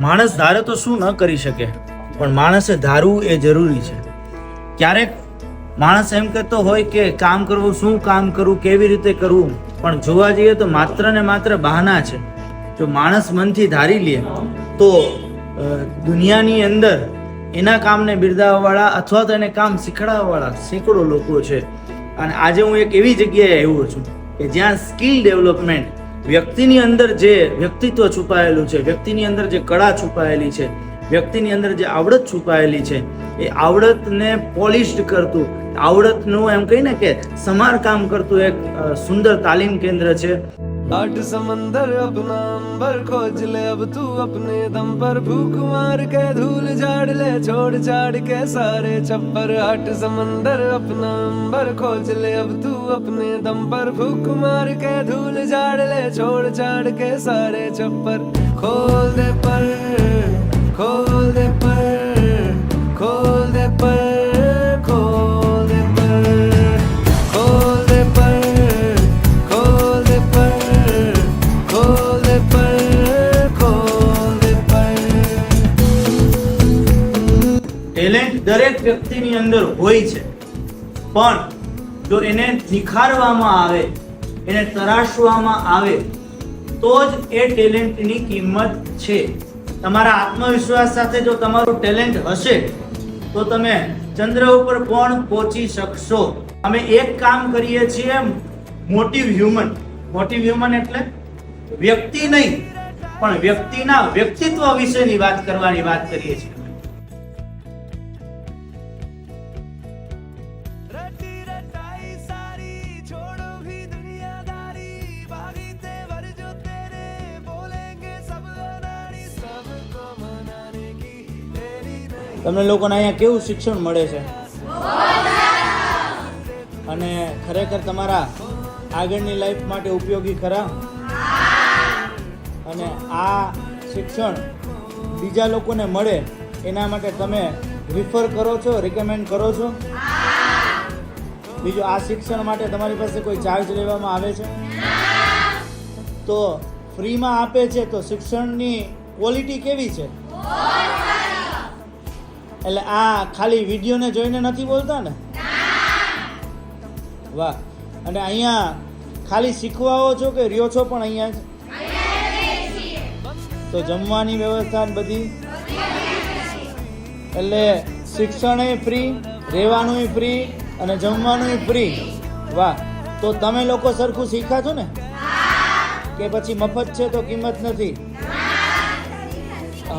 માણસ ધારે તો શું ન કરી શકે, પણ માણસે ધારવું એ જરૂરી છે. ક્યારેક માણસ એમ કહેતો હોય કે કામ કરવું, શું કામ કરવું, કેવી રીતે કરવું, પણ જોવા જઈએ તો માત્ર ને માત્ર બહાના છે. જો માણસ મનથી ધારી લે તો દુનિયાની અંદર એના કામને બિરદાવવાવાળા અથવા તો એને કામ શીખડાવવાવાળા સેંકડો લોકો છે. અને આજે હું એક એવી જગ્યાએ આવ્યો છું કે જ્યાં સ્કિલ ડેવલપમેન્ટ, વ્યક્તિની અંદર જે વ્યક્તિત્વ છુપાયેલું છે, વ્યક્તિની અંદર જે કળા છુપાયેલી છે, વ્યક્તિની અંદર જે આવડત છુપાયેલી છે, એ આવડતને પોલિશ્ડ કરતું, આવડતનું એમ કહીને કે સમારકામ કરતું એક સુંદર તાલીમ કેન્દ્ર છે. आठ समंदर अपना अंबर खोज ले अब तू अपने दम पर भूख मार के धूल झाड़ ले छोड़ छाड़ के सारे छप्पर आठ समंदर अपना अंबर खोज ले अब तू अपने दम पर भूख मार के धूल झाड़ ले छोड़ छाड़ के सारे छप्पर खोल दे पर खोल दे पर खोल दे पर खोल दे पर खोल दे पर ટેલેન્ટ દરેક વ્યક્તિની અંદર હોય છે, પણ જો એને નિખારવામાં આવે, એને તરાશવામાં આવે તો જ એ ટેલેન્ટની કિંમત છે. તમારા આત્મવિશ્વાસ સાથે જો તમારું ટેલેન્ટ હશે તો તમે ચંદ્ર ઉપર પણ પહોંચી શકશો. અમે એક કામ કરીએ છીએ, મોટિવ હ્યુમન. મોટિવ હ્યુમન એટલે વ્યક્તિ નહીં, પણ વ્યક્તિના વ્યક્તિત્વ વિશેની વાત કરવાની વાત કરીએ છીએ. તમને લોકોને અહીંયા કેવું શિક્ષણ મળે છે અને ખરેખર તમારા આગળની લાઈફ માટે ઉપયોગી ખરા? અને આ શિક્ષણ બીજા લોકોને મળે એના માટે તમે રિફર કરો છો, રિકમેન્ડ કરો છો? બીજું, આ શિક્ષણ માટે તમારી પાસે કોઈ ચાર્જ લેવામાં આવે છે? તો ફ્રીમાં આપે છે તો શિક્ષણની ક્વોલિટી કેવી છે? એટલે આ ખાલી વિડીયોને જોઈને નથી બોલતા ને? વાહ. અને અહીંયા ખાલી શીખવાઓ છો કે રહ્યો છો પણ અહીંયા જ? તો જમવાની વ્યવસ્થા બધી, એટલે શિક્ષણ ફ્રી, રહેવાનું ફ્રી અને જમવાનું ફ્રી. વાહ. તો તમે લોકો સરખું શીખ્યા છો ને? કે પછી મફત છે તો કિંમત નથી?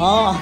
હા.